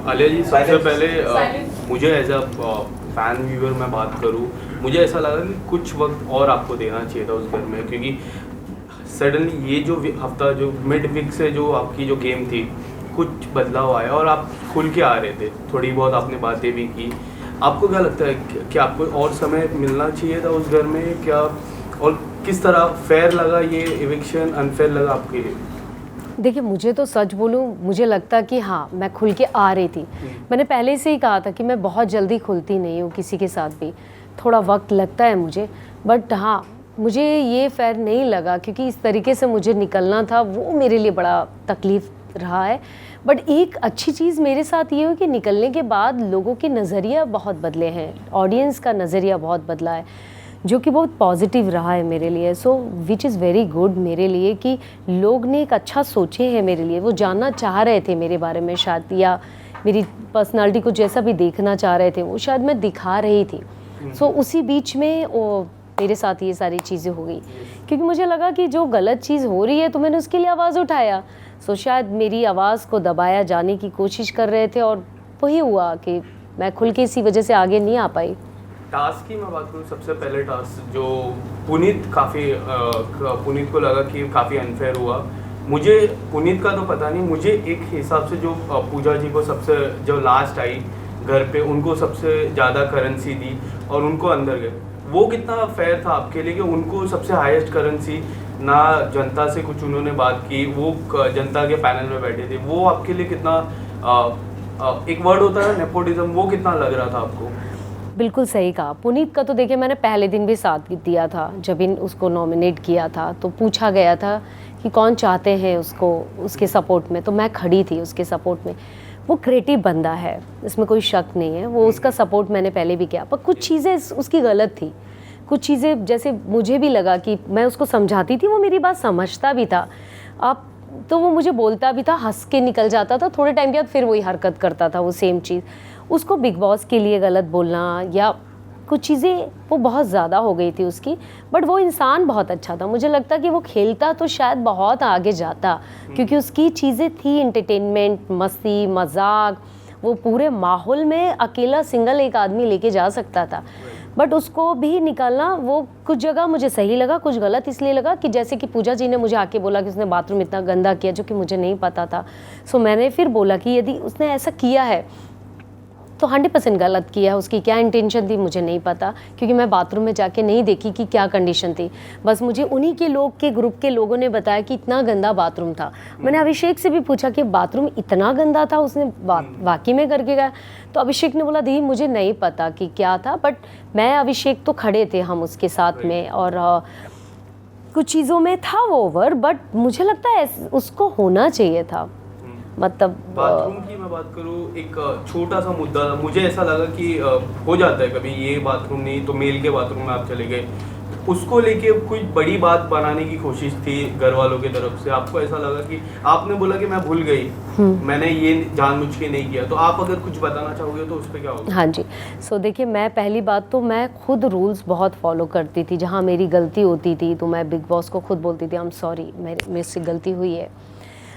आलिया जी, सबसे पहले मुझे एज अ फैन व्यूअर मैं बात करूँ, मुझे ऐसा लगा कि कुछ वक्त और आपको देना चाहिए था उस घर में, क्योंकि सडनली ये जो हफ्ता जो मिड वीक से जो आपकी जो गेम थी कुछ बदलाव आया और आप खुल के आ रहे थे, थोड़ी बहुत आपने बातें भी की। आपको क्या लगता है कि आपको और समय मिलना चाहिए था उस घर में क्या, और किस तरह फेयर लगा ये इविक्शन, अनफेयर लगा आपके लिए? देखिए, मुझे तो सच बोलूं, मुझे लगता कि हाँ, मैं खुल के आ रही थी। मैंने पहले से ही कहा था कि मैं बहुत जल्दी खुलती नहीं हूँ किसी के साथ भी, थोड़ा वक्त लगता है मुझे। बट हाँ, मुझे ये फेयर नहीं लगा क्योंकि इस तरीके से मुझे निकलना था, वो मेरे लिए बड़ा तकलीफ रहा है। बट एक अच्छी चीज़ मेरे साथ ये हुई कि निकलने के बाद लोगों के नज़रिया बहुत बदले हैं, ऑडियंस का नज़रिया बहुत बदला है, जो कि बहुत पॉजिटिव रहा है मेरे लिए। सो विच इज़ वेरी गुड मेरे लिए कि लोग ने एक अच्छा सोचे हैं मेरे लिए, वो जानना चाह रहे थे मेरे बारे में शायद, या मेरी पर्सनालिटी को जैसा भी देखना चाह रहे थे वो शायद मैं दिखा रही थी। सो उसी बीच में वो मेरे साथ ये सारी चीज़ें हो गई, क्योंकि मुझे लगा कि जो गलत चीज़ हो रही है तो मैंने उसके लिए आवाज़ उठाया। सो शायद मेरी आवाज़ को दबाया जाने की कोशिश कर रहे थे और वही हुआ कि मैं खुल के इसी वजह से आगे नहीं आ पाई। टास्क की मैं बात करूँ, सबसे पहले टास्क जो पुनीत पुनीत को लगा कि काफ़ी अनफेयर हुआ। मुझे पुनीत का तो पता नहीं, मुझे एक हिसाब से जो पूजा जी को सबसे जो लास्ट आई घर पे, उनको सबसे ज़्यादा करेंसी दी और उनको अंदर गए, वो कितना फेयर था आपके लिए कि उनको सबसे हाईएस्ट करेंसी, ना जनता से कुछ उन्होंने बात की, वो जनता के पैनल में बैठे थे, वो आपके लिए कितना एक वर्ड होता है नेपोटिज्म, वो कितना लग रहा था आपको? बिल्कुल सही कहा। पुनीत का तो देखिए मैंने पहले दिन भी साथ दिया था, जब उसको नॉमिनेट किया था तो पूछा गया था कि कौन चाहते हैं उसको उसके सपोर्ट में, तो मैं खड़ी थी उसके सपोर्ट में। वो क्रिएटिव बंदा है, इसमें कोई शक नहीं है, वो उसका सपोर्ट मैंने पहले भी किया, पर कुछ चीज़ें उसकी गलत थी। कुछ चीज़ें जैसे मुझे भी लगा कि मैं उसको समझाती थी, वो मेरी बात समझता भी था। अब तो वो मुझे बोलता भी था, हंस के निकल जाता था, थोड़े टाइम के बाद फिर वही हरकत करता था, वो सेम चीज़। उसको बिग बॉस के लिए गलत बोलना या कुछ चीज़ें वो बहुत ज़्यादा हो गई थी उसकी। बट वो इंसान बहुत अच्छा था, मुझे लगता कि वो खेलता तो शायद बहुत आगे जाता, क्योंकि उसकी चीज़ें थी एंटरटेनमेंट, मस्ती, मजाक, वो पूरे माहौल में अकेला सिंगल एक आदमी लेके जा सकता था। बट उसको भी निकालना, वो कुछ जगह मुझे सही लगा, कुछ गलत इसलिए लगा कि जैसे कि पूजा जी ने मुझे आके बोला कि उसने बाथरूम इतना गंदा किया, जो कि मुझे नहीं पता था। सो मैंने फिर बोला कि यदि उसने ऐसा किया है तो 100% गलत किया है, उसकी क्या इंटेंशन थी मुझे नहीं पता, क्योंकि मैं बाथरूम में जाके नहीं देखी कि क्या कंडीशन थी। बस मुझे उन्हीं के लोग के ग्रुप के लोगों ने बताया कि इतना गंदा बाथरूम था। मैंने अभिषेक से भी पूछा कि बाथरूम इतना गंदा था, उसने वाकई में करके गया? तो अभिषेक ने बोला दी मुझे नहीं पता कि क्या था, बट मैं अभिषेक तो खड़े थे हम उसके साथ में, और कुछ चीज़ों में था वो ओवर, बट मुझे लगता है उसको होना चाहिए था। मतलब बाथरूम की मैं बात करूँ, एक छोटा सा मुद्दा था, मुझे ऐसा लगा कि हो जाता है कभी, ये बाथरूम नहीं तो मेल के बाथरूम में आप चले गए, उसको लेके कोई बड़ी बात बनाने की कोशिश थी घर वालों की तरफ से। आपको ऐसा लगा कि आपने बोला कि मैं भूल गई, मैंने ये जानबूझ के नहीं किया, तो आप अगर कुछ बताना चाहोगे तो उस पर क्या होगा? हाँ जी। सो देखिए, मैं पहली बात तो मैं खुद रूल्स बहुत फॉलो करती थी, जहाँ मेरी गलती होती थी तो मैं बिग बॉस को खुद बोलती थी आई एम सॉरी, मेरे से गलती हुई है।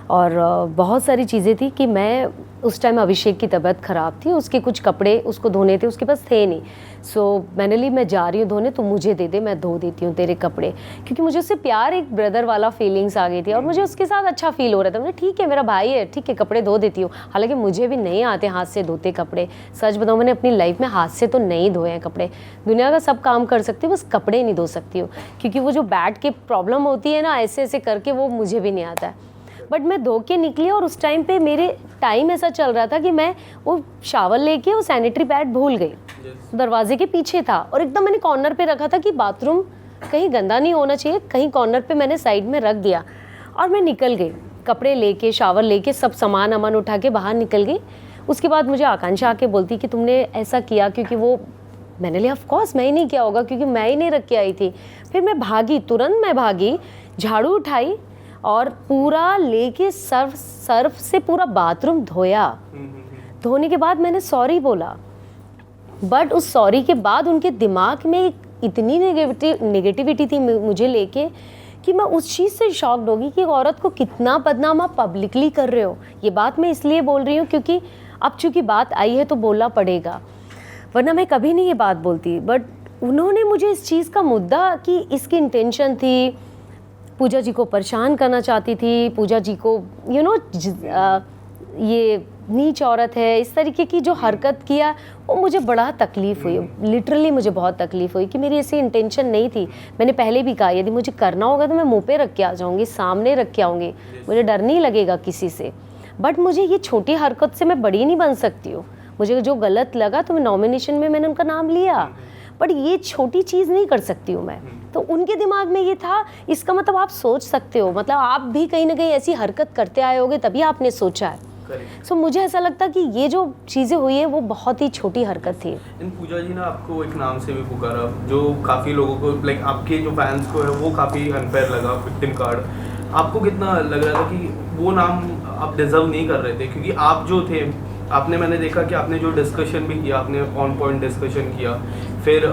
और बहुत सारी चीज़ें थी कि मैं उस टाइम अभिषेक की तबीयत ख़राब थी, उसके कुछ कपड़े उसको धोने थे, उसके पास थे नहीं। सो मैंने ली, मैं जा रही हूँ धोने, तो मुझे दे दे, मैं धो देती हूँ तेरे कपड़े, क्योंकि मुझे उससे प्यार, एक ब्रदर वाला फीलिंग्स आ गई थी और मुझे उसके साथ अच्छा फील हो रहा था। मैंने ठीक है, मेरा भाई है, ठीक है, कपड़े धो देती हूँ। हालांकि मुझे भी नहीं आते हाथ से धोते कपड़े, सच बताऊँ मैंने अपनी लाइफ में हाथ से तो नहीं धोए हैं कपड़े। दुनिया का सब काम कर सकती हूँ, बस कपड़े नहीं धो सकती हूँ, क्योंकि वो जो बैठ के प्रॉब्लम होती है ना, ऐसे ऐसे करके, वो मुझे भी नहीं आता है। बट मैं धो के निकली और उस टाइम पे मेरे टाइम ऐसा चल रहा था कि मैं वो शावर लेके वो सैनिटरी पैड भूल गई, दरवाजे के पीछे था और एकदम मैंने कॉर्नर पे रखा था कि बाथरूम कहीं गंदा नहीं होना चाहिए, कहीं कॉर्नर पे मैंने साइड में रख दिया और मैं निकल गई, कपड़े लेके, शावर लेके, सब सामान अमान उठा के बाहर निकल गई। उसके बाद मुझे आकांक्षा आके बोलती कि तुमने ऐसा किया क्योंकि वो, मैंने लिया ऑफ कोर्स मैं ही नहीं किया होगा, क्योंकि मैं ही नहीं रख के आई थी। फिर मैं भागी, तुरंत मैं भागी, झाड़ू उठाई और पूरा लेके सर्फ से पूरा बाथरूम धोया। धोने के बाद मैंने सॉरी बोला, बट उस सॉरी के बाद उनके दिमाग में इतनी नेगेटिविटी थी मुझे लेके कि मैं उस चीज़ से शॉक्ड होगी कि एक औरत को कितना बदनाम आप पब्लिकली कर रहे हो। ये बात मैं इसलिए बोल रही हूँ क्योंकि अब चूँकि बात आई है तो बोलना पड़ेगा, वरना मैं कभी नहीं ये बात बोलती। बट उन्होंने मुझे इस चीज़ का मुद्दा कि इसकी इंटेंशन थी, पूजा जी को परेशान करना चाहती थी, पूजा जी को ये नीच औरत है, इस तरीके की जो हरकत किया, वो मुझे बड़ा तकलीफ़ हुई। लिटरली मुझे बहुत तकलीफ़ हुई कि मेरी ऐसी इंटेंशन नहीं थी। मैंने पहले भी कहा यदि मुझे करना होगा तो मैं मुंह पे रख के आ जाऊँगी, सामने रख के आऊँगी, मुझे डर नहीं लगेगा किसी से। बट मुझे ये छोटी हरकत से मैं बड़ी नहीं बन सकती हूँ। मुझे जो गलत लगा तो मैं नॉमिनेशन में मैंने उनका नाम लिया, बट ये छोटी चीज़ नहीं कर सकती हूँ मैं। तो उनके दिमाग में ये था, इसका मतलब आप सोच सकते हो, मतलब आप भी कहीं ना कहीं ऐसी हरकत करते आए होगे तभी आपने सोचा है। सो मुझे ऐसा लगता कि ये जो चीज़ें हुई है वो बहुत ही छोटी हरकत थी। इन पूजा जी ने आपको एक नाम से भी पुकारा जो काफ़ी लोगों को, लाइक आपके जो फैंस को है वो काफ़ी अनफेयर लगा, विक्टिम कार्ड। आपको कितना लग रहा था कि वो नाम आप डिजर्व नहीं कर रहे थे? क्योंकि आप जो थे, आपने, मैंने देखा कि आपने जो डिस्कशन भी किया, आपने ऑन पॉइंट डिस्कशन किया। फिर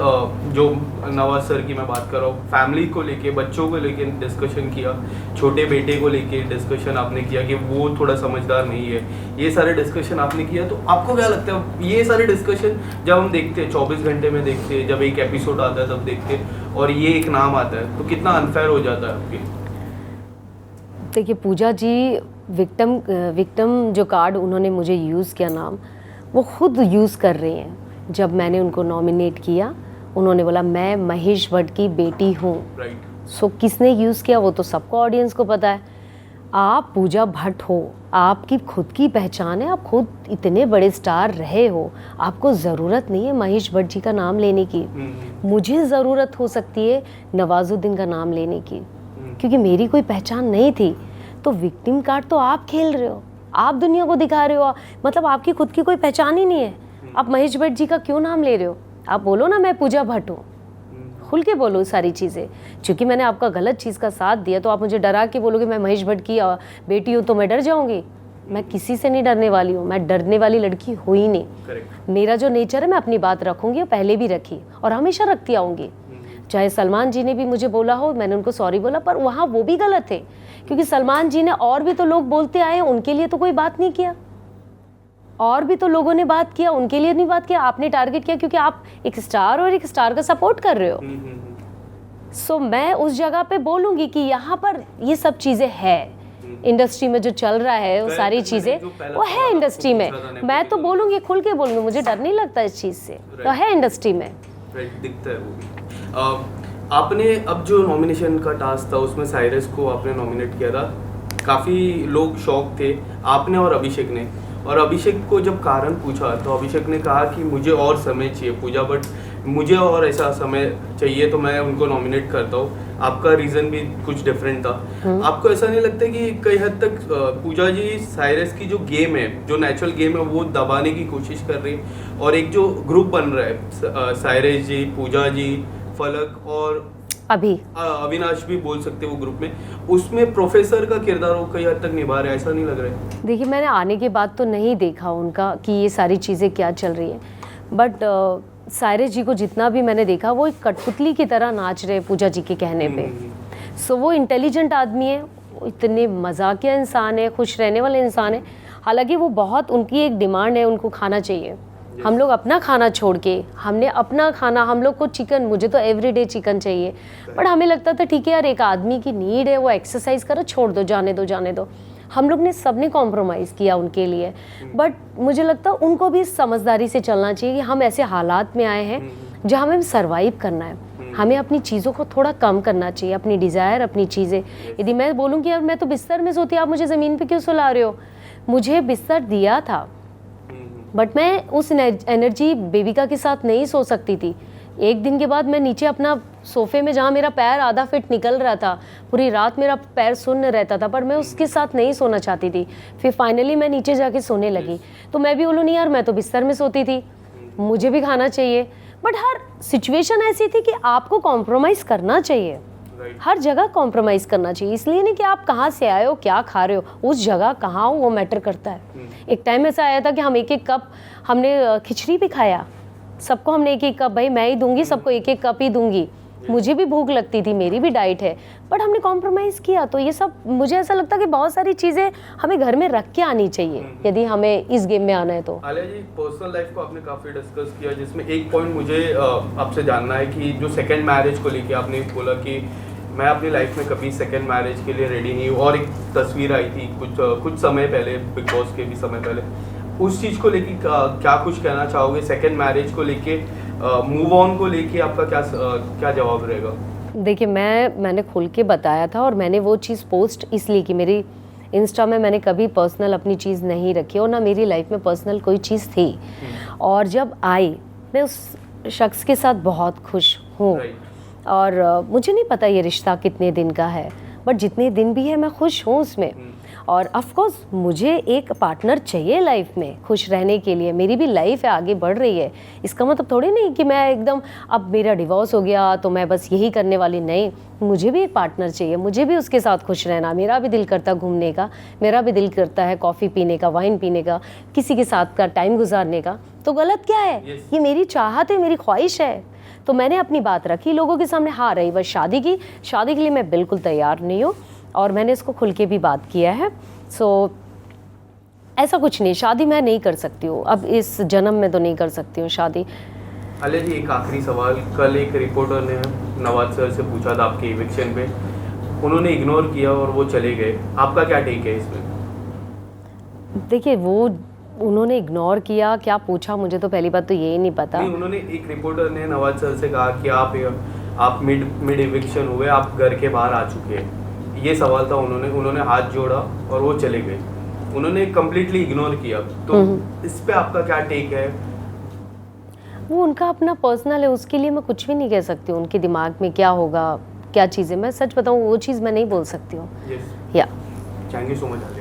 जो नवाज सर की मैं बात कर रहा हूँ, फैमिली को लेके, बच्चों को लेके डिस्कशन किया, छोटे बेटे को लेके डिस्कशन आपने किया कि वो थोड़ा समझदार नहीं है, ये सारे डिस्कशन आपने किया। तो आपको क्या लगता है ये सारे डिस्कशन जब हम देखते हैं 24 घंटे में देखते हैं, जब एक एपिसोड आता है तब देखते हैं, और ये एक नाम आता है, तो कितना अनफेयर हो जाता है आपके? देखिए पूजा जी विक्टिम जो कार्ड उन्होंने मुझे यूज़ किया नाम, वो खुद यूज़ कर रही हैं। जब मैंने उनको नॉमिनेट किया उन्होंने बोला मैं महेश भट्ट की बेटी हूँ। सो किसने यूज़ किया वो तो सबको, ऑडियंस को पता है। आप पूजा भट्ट हो, आपकी खुद की पहचान है, आप खुद इतने बड़े स्टार रहे हो, आपको ज़रूरत नहीं है महेश भट्ट जी का नाम लेने की। मुझे ज़रूरत हो सकती है नवाजुद्दीन का नाम लेने की, क्योंकि मेरी कोई पहचान नहीं थी। तो विक्टिम कार्ड तो आप खेल रहे हो, आप दुनिया को दिखा रहे हो, मतलब आपकी खुद की कोई पहचान ही नहीं है। आप महेश भट्ट जी का क्यों नाम ले रहे हो? आप बोलो ना मैं पूजा भट्ट हूँ, खुल के बोलो सारी चीज़ें। क्योंकि मैंने आपका गलत चीज़ का साथ दिया तो आप मुझे डरा के बोलोगे मैं महेश भट्ट की बेटी हूँ तो मैं डर जाऊँगी। मैं किसी से नहीं डरने वाली हूँ, मैं डरने वाली लड़की हुई ही नहीं। मेरा जो नेचर है मैं अपनी बात रखूँगी, पहले भी रखी और हमेशा रखती आऊँगी। चाहे सलमान जी ने भी मुझे बोला हो, मैंने उनको सॉरी बोला, पर वहाँ वो भी गलत थे, क्योंकि सलमान जी ने और भी तो लोग बोलते आए, उनके लिए तो कोई बात नहीं किया। और भी तो लोगों ने बात किया, उनके लिए नहीं बात किया। आपने टारगेट किया क्योंकि आप एक स्टार और एक स्टार का सपोर्ट कर रहे हो। सो मैं उस जगह पे बोलूँगी कि यहाँ पर ये सब चीज़ें है इंडस्ट्री में जो चल रहा है, वो सारी चीज़ें वो है इंडस्ट्री में। मैं तो बोलूँगी, खुल के बोलूँगी, मुझे डर नहीं लगता इस चीज़ से, तो है इंडस्ट्री में। दिखता है वो भी। आपने अब जो नॉमिनेशन का टास्क था उसमें साइरस को आपने नॉमिनेट किया था, काफ़ी लोग शॉक थे, आपने और अभिषेक ने। और अभिषेक को जब कारण पूछा तो अभिषेक ने कहा कि मुझे और समय चाहिए पूजा, बट मुझे और ऐसा समय चाहिए तो मैं उनको नॉमिनेट करता हूँ। आपका रीज़न भी कुछ डिफरेंट था। आपको ऐसा नहीं लगता कि कई हद तक पूजा जी साइरस की जो गेम है, जो नेचुरल गेम है, वो दबाने की कोशिश कर रही है, और एक जो ग्रुप बन रहा है साइरस जी, पूजा जी, फलक और अविनाश भी बोल सकते वो ग्रुप में, उसमें प्रोफेसर का किरदार वो कई हद तक निभा रहे, ऐसा नहीं लग रहा है? देखिए मैंने आने के बाद तो नहीं देखा उनका कि ये सारी चीज़ें क्या चल रही है, बट साइरस जी को जितना भी मैंने देखा वो एक कठपुतली की तरह नाच रहे पूजा जी के कहने पे। सो वो इंटेलिजेंट आदमी है, वो इतने मजाकिया इंसान है, खुश रहने वाले इंसान है। हालांकि वो बहुत, उनकी एक डिमांड है, उनको खाना चाहिए। हम लोग अपना खाना छोड़ के, हमने अपना खाना, हम लोग को चिकन, मुझे तो एवरीडे चिकन चाहिए, बट हमें लगता था ठीक है यार एक आदमी की नीड है, वो एक्सरसाइज करो, छोड़ दो, जाने दो जाने दो। हम लोग ने सबने कॉम्प्रोमाइज़ किया उनके लिए, बट मुझे लगता है उनको भी समझदारी से चलना चाहिए कि हम ऐसे हालात में आए हैं जहाँ हमें सर्वाइव करना है, हमें अपनी चीज़ों को थोड़ा कम करना चाहिए, अपनी डिज़ायर, अपनी चीज़ें। यदि मैं बोलूँ कि यार मैं तो बिस्तर में सोती, आप मुझे ज़मीन पे क्यों सुला रहे हो? मुझे बिस्तर दिया था, बट मैं उस एनर्जी बेबिका के साथ नहीं सो सकती थी। एक दिन के बाद मैं नीचे अपना सोफे में, जहाँ मेरा पैर आधा फिट निकल रहा था, पूरी रात मेरा पैर सुन्न रहता था, पर मैं उसके साथ नहीं सोना चाहती थी। फिर फाइनली मैं नीचे जाके सोने लगी। तो मैं भी बोलूँ नहीं यार मैं तो बिस्तर में सोती थी, मुझे भी खाना चाहिए, बट हर सिचुएशन ऐसी थी कि आपको कॉम्प्रोमाइज़ करना चाहिए, हर जगह कॉम्प्रोमाइज़ करना चाहिए। इसलिए नहीं कि आप कहाँ से आए हो, क्या खा रहे हो, उस जगह कहाँ हो वो मैटर करता है। एक टाइम ऐसा आया था कि हम एक एक कप, हमने खिचड़ी भी खाया, सबको हमने एक एक कप, भाई मैं ही दूंगी सबको, एक एक कप ही दूंगी, मुझे भी भूख लगती थी, मेरी भी डाइट है, बट हमने कॉम्प्रोमाइज़ किया। तो ये सब मुझे ऐसा लगता है कि बहुत सारी चीज़ें हमें घर में रख के आनी चाहिए यदि हमें इस गेम में आना है तो। आलिया जी, पर्सनल लाइफ को आपने काफ़ी डिस्कस किया, जिसमें एक पॉइंट मुझे आपसे जानना है कि जो सेकंड मैरिज को लेके आपने बोला कि मैं अपनी लाइफ में कभी सेकंड मैरिज के लिए रेडी नहीं हूँ, और एक तस्वीर आई थी कुछ समय पहले, बिग बॉस के भी समय पहले, उस चीज़ को लेके क्या कुछ कहना चाहोगे? सेकंड मैरिज को लेके, मूव ऑन को लेके आपका क्या जवाब रहेगा? देखिए, मैंने खुल के बताया था, और मैंने वो चीज़ पोस्ट इसलिए कि मेरी इंस्टा में मैंने कभी पर्सनल अपनी चीज़ नहीं रखी, और ना मेरी लाइफ में पर्सनल कोई चीज़ थी। और जब आई, मैं उस शख्स के साथ बहुत खुश हूँ, और मुझे नहीं पता ये रिश्ता कितने दिन का है, बट जितने दिन भी है मैं खुश हूँ उसमें। और ऑफ कोर्स मुझे एक पार्टनर चाहिए लाइफ में खुश रहने के लिए। मेरी भी लाइफ है, आगे बढ़ रही है, इसका मतलब थोड़ी नहीं कि मैं एकदम अब मेरा डिवोर्स हो गया तो मैं बस यही करने वाली, नहीं। मुझे भी एक पार्टनर चाहिए, मुझे भी उसके साथ खुश रहना। मेरा भी दिल करता घूमने का, मेरा भी दिल करता है कॉफ़ी पीने का, वाइन पीने का, किसी के साथ का टाइम गुजारने का। तो गलत क्या है? ये मेरी चाहत है, मेरी ख्वाहिश है। तो मैंने अपनी बात रखी लोगों के सामने। हाँ, रही बस शादी की, शादी के लिए मैं बिल्कुल तैयार नहीं हूँ, और मैंने इसको खुल के भी बात किया है। सो ऐसा कुछ नहीं, शादी मैं नहीं कर सकती हूँ, अब इस जन्म में तो नहीं कर सकती हूँ शादी। आलिया जी, एक आखिरी सवाल। कल एक रिपोर्टर ने नवाज सर से पूछा था आपके इविक्शन पे, उन्होंने इग्नोर किया और वो चले गए, आपका क्या टेक है इसमें? देखिए, वो उन्होंने इग्नोर किया, क्या पूछा मुझे तो पहली बात तो यही नहीं पता। नहीं, उन्होंने, एक रिपोर्टर ने नवाज सर से कहा कि आप मिड इविक्शन हुए, आप घर के बाहर आ चुके हैं, ये सवाल था। उन्होंने हाथ जोड़ा और वो चले गए, उन्होंने कम्प्लीटली इग्नोर किया। तो इस पे आपका क्या टेक है? वो उनका अपना पर्सनल है, उसके लिए मैं कुछ भी नहीं कह सकती हूँ। उनके दिमाग में क्या होगा, क्या चीज़ें, मैं सच बताऊँ वो चीज़ मैं नहीं बोल सकती हूँ। यस, या थैंक यू सो मच।